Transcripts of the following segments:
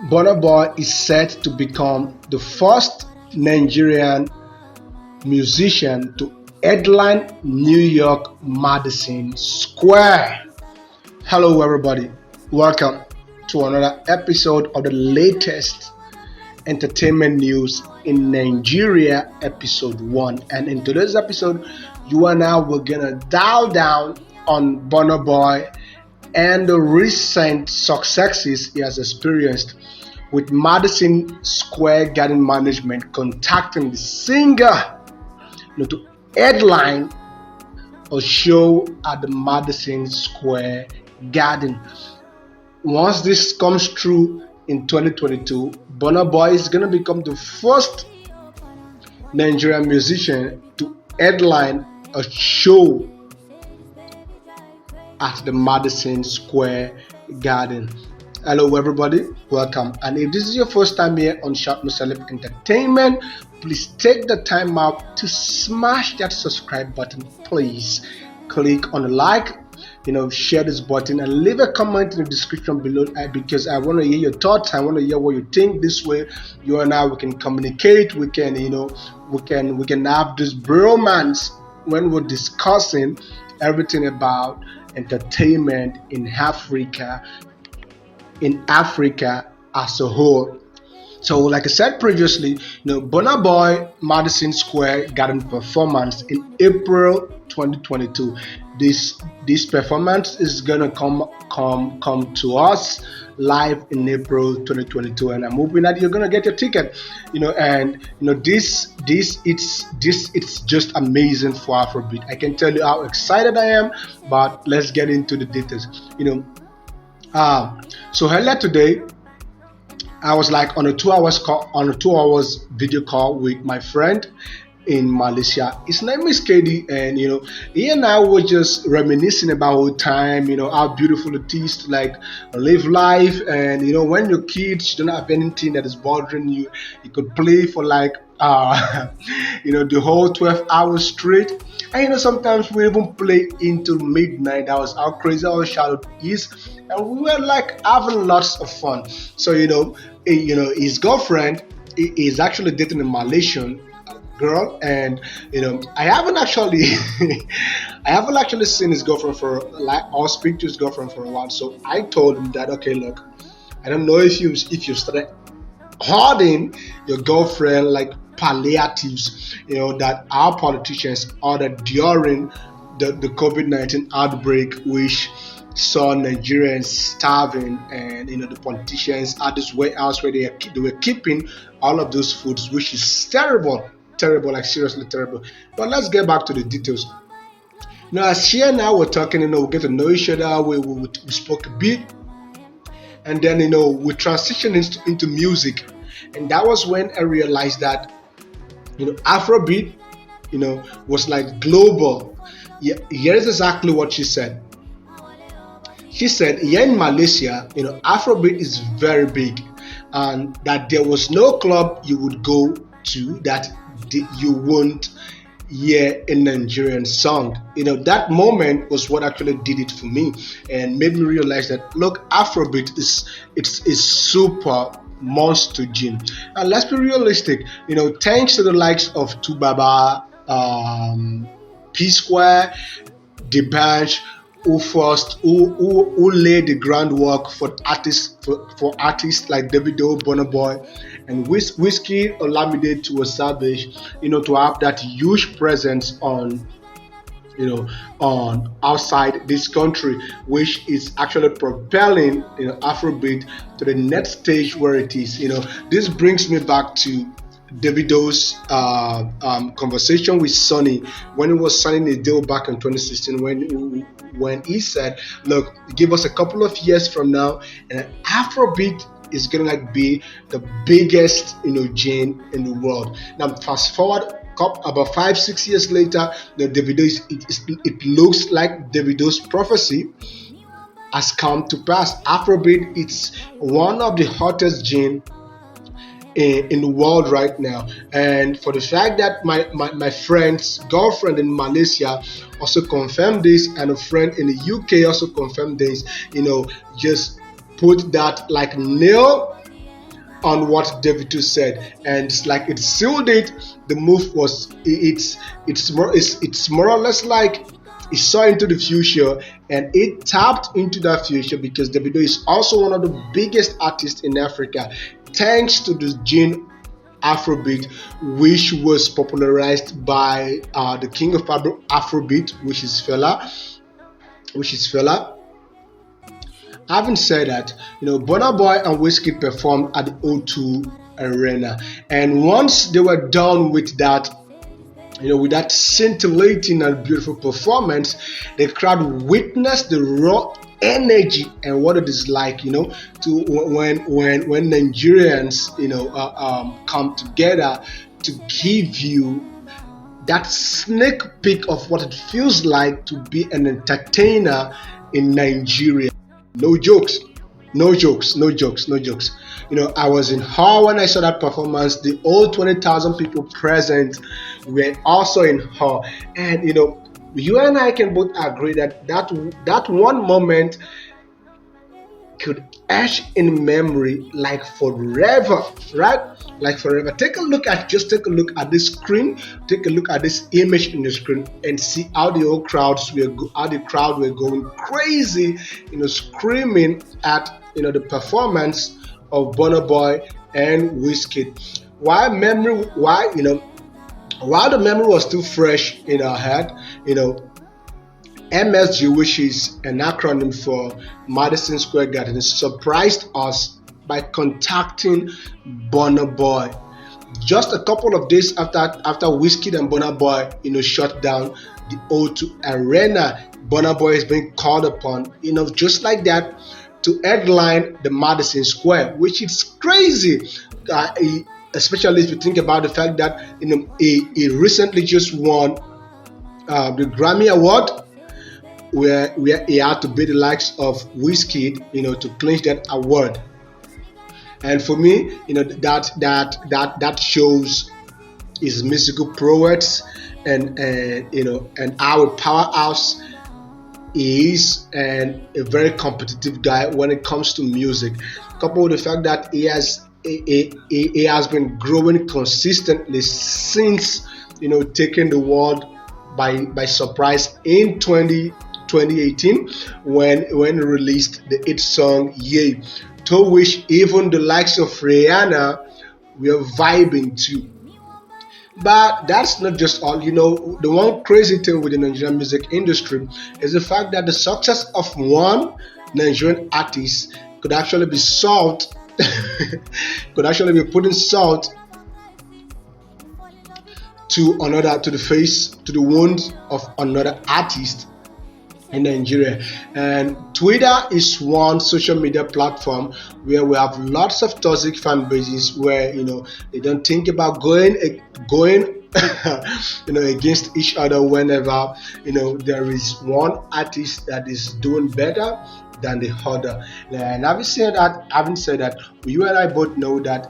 Burna Boy is set to become the first Nigerian musician to headline New York Madison Square. Hello, everybody. Welcome to another episode of the latest entertainment news in Nigeria, episode 1. And in today's episode, you and I we're gonna dial down on Burna Boy and the recent successes he has experienced with Madison Square Garden management contacting the singer to headline a show at the Madison Square Garden. Once this comes true in 2022, Burna Boy is going to become the first Nigerian musician to headline a show at the Madison Square Garden. Hello, everybody. Welcome. And if this is your first time here on Shout No Celeb Entertainment, please take the time out to smash that subscribe button. Please click on the like, share this button and leave a comment in the description below because I want to hear your thoughts. I want to hear what you think. This way, you and I we can communicate. We can, we can have this bromance when we're discussing everything about entertainment in Africa as a whole. So, like I said previously, Burna Boy Madison Square Garden performance in April 2022. This performance is gonna come to us live in April 2022, and I'm hoping that you're gonna get your ticket. This it's just amazing for Afrobeat. I can tell you how excited I am, but let's get into the details. So earlier today, I was like on a 2 hours video call with my friend in Malaysia. His name is KD, and he and I were just reminiscing about old time, how beautiful it is to like live life, and when your kids don't have anything that is bothering you, you could play for like the whole 12 hours straight. And sometimes we even play into midnight. That was how crazy our childhood is, and we were like having lots of fun. So his girlfriend is actually dating a Malaysian girl, and I haven't actually seen his girlfriend for or speak to his girlfriend for a while. So I told him that, okay, look, I don't know if you started hoarding your girlfriend like palliatives, that our politicians ordered during the COVID-19 outbreak, which saw Nigerians starving, and the politicians had this warehouse where they were keeping all of those foods, which is terrible, like seriously terrible. But let's get back to the details. As she and I were talking, we get to know each other. We spoke a bit, and then we transitioned into music, and that was when I realized that Afrobeat was like global. Yeah, here's exactly what she said. She said here in Malaysia, Afrobeat is very big, and that there was no club you would go to that you won't hear a Nigerian song. That moment was what actually did it for me and made me realize that look, Afrobeat is super monster gene. And let's be realistic, thanks to the likes of O2 P Square, The Bench, who laid the groundwork for artists like Davido, Burna Boy, and Wizkid Olamide to a Savage, to have that huge presence on outside this country, which is actually propelling Afrobeat to the next stage where it is. This brings me back to Davido's conversation with Sonny when he was signing a deal back in 2016, when he said, look, give us a couple of years from now and Afrobeat is gonna be the biggest gene in the world. Now fast forward about 5-6 years later, it looks like Davido's prophecy has come to pass. Afrobeat, it's one of the hottest gene in the world right now. And for the fact that my friend's girlfriend in Malaysia also confirmed this, and a friend in the UK also confirmed this, just put that like nail on what Davido said, and it's like it sealed it. The move was it's more or less like it saw into the future, and it tapped into that future because Davido is also one of the biggest artists in Africa, thanks to the gene Afrobeat, which was popularized by the king of Afrobeat, which is Fela. Having said that, Burna Boy and Wizkid performed at the O2 Arena, and once they were done with that, with that scintillating and beautiful performance, the crowd witnessed the raw energy and what it is like, to when Nigerians, come together to give you that sneak peek of what it feels like to be an entertainer in Nigeria. No jokes, no jokes, no jokes, no jokes. I was in awe when I saw that performance. The all 20,000 people present were also in awe. And, you and I can both agree that one moment could etch in memory like forever, right? Like forever. Take a look at this screen. Take a look at this image in the screen and see how the whole how the crowd were going crazy, screaming at the performance of Burna Boy and Wizkid. While the memory was still fresh in our head, MSG, which is an acronym for Madison Square Garden, surprised us by contacting Burna Boy just a couple of days after Wizkid and Burna Boy, shut down the O2 Arena. Burna Boy is being called upon, just like that, to headline the Madison Square, which is crazy. Especially if you think about the fact that he recently just won the Grammy Award, where he had to beat the likes of Wizkid, to clinch that award. And for me, that shows his musical prowess and how a powerhouse he is, and a very competitive guy when it comes to music. Coupled with the fact that he has been growing consistently since taking the world by surprise in 2018 when he released the hit song Yay, to which even the likes of Rihanna were vibing to. But that's not just all. The one crazy thing with the Nigerian music industry is the fact that the success of one Nigerian artist could actually be salt, could actually be putting salt to the wound of another artist in Nigeria. And Twitter is one social media platform where we have lots of toxic fan bases where they don't think about going against each other whenever there is one artist that is doing better than the other. And having said that, you and I both know that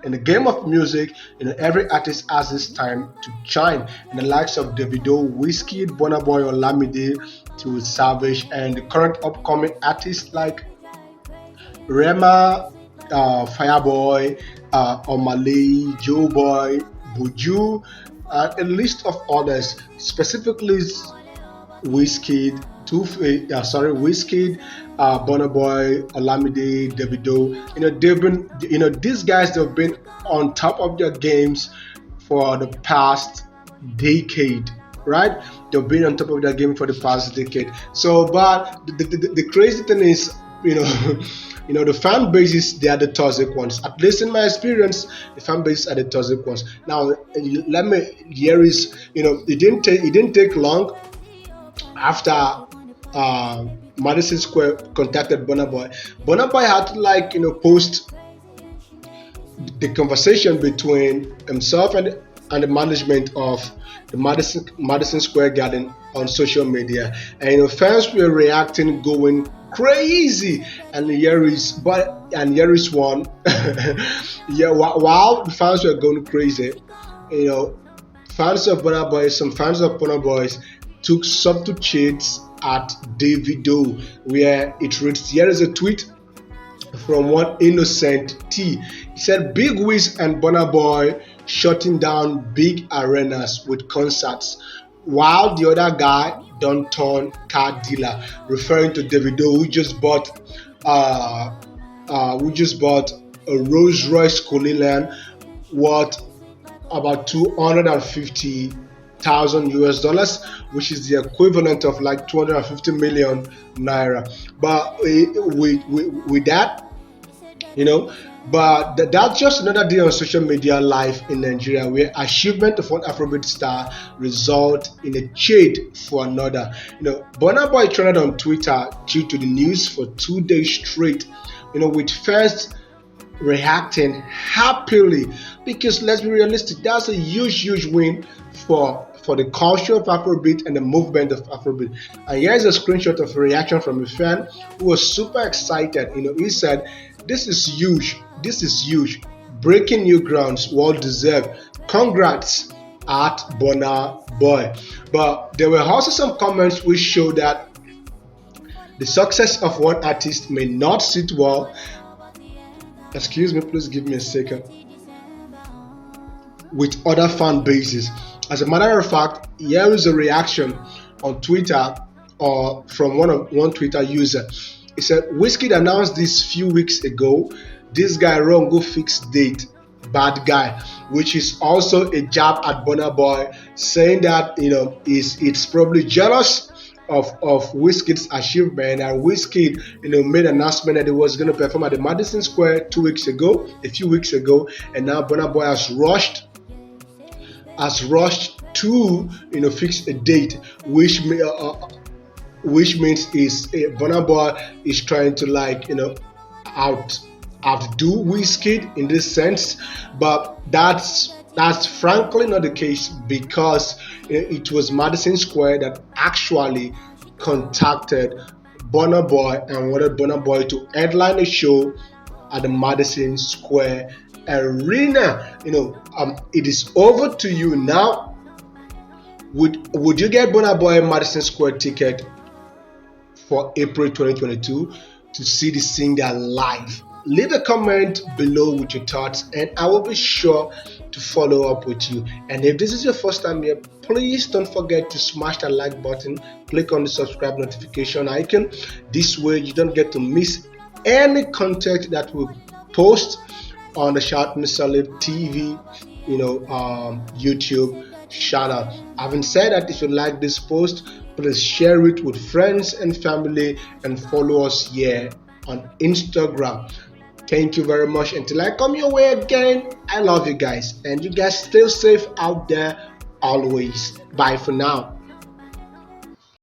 in the game of music, every artist has his time to shine. And the likes of Davido, Wizkid, Burna Boy, Olamide, to Savage, and the current upcoming artists like Rema, Fireboy, Omale, Joe Boy, Buju, a list of others, specifically Wizkid, Wizkid, Burna Boy, Olamide, Davido. These guys have been on top of their games for the past decade, right? They've been on top of their game for the past decade. So, but the crazy thing is, the fan bases, they are the toxic ones. At least in my experience, the fan bases are the toxic ones. Now, it didn't take long after Madison Square contacted Burna Boy. Burna Boy had to post the conversation between himself and the management of the Madison Square Garden on social media, and fans were reacting, going crazy. And here is one. Yeah, while the fans were going crazy, fans of Burna Boy, some fans of Burna Boys took subtle shades at Davido, where it reads, here is a tweet from one innocent T. He said Big Wiz and Burna Boy shutting down big arenas with concerts, while the other guy don't turn car dealer, referring to Davido uh, who just bought a Rolls Royce Cullinan worth about 250,000 US dollars, which is the equivalent of like 250 million naira. But with that, you know, but that's just another day on social media life in Nigeria, where achievement of one Afrobeat star result in a shade for another. Burna Boy trended on Twitter due to the news for 2 days straight, with first reacting happily, because let's be realistic, that's a huge win for the culture of Afrobeat and the movement of Afrobeat. And here's a screenshot of a reaction from a fan who was super excited. He said, "This is huge. This is huge. Breaking new grounds. Well deserved. Congrats at Burna Boy." But there were also some comments which show that the success of one artist may not sit well. Excuse me, please give me a second. With other fan bases. As a matter of fact, here is a reaction on Twitter or from one Twitter user. He said, "Wizkid announced this few weeks ago. This guy wrong, go fix date. Bad guy," which is also a jab at Burna Boy, saying that it's probably jealous of Wizkid's achievement. And Wizkid made an announcement that he was going to perform at the Madison Square a few weeks ago, and now Burna Boy has rushed to fix a date, which means Burna Boy is trying to outdo Wizkid in this sense. But that's frankly not the case, because it was Madison Square that actually contacted Burna Boy and wanted Burna Boy to headline a show at the Madison Square Arena. It is over to you now. Would you get Burna Boy Madison Square ticket for April 2022 to see the singer live? Leave a comment below with your thoughts, and I will be sure to follow up with you. And if this is your first time here, please don't forget to smash that like button, click on the subscribe notification icon. This way you don't get to miss any content that we post on the Shout Me Solid TV YouTube channel. Having said that, if you like this post, please share it with friends and family, and follow us here on Instagram. Thank you very much. Until I come your way again, I love you guys, and you guys stay safe out there always. Bye for now.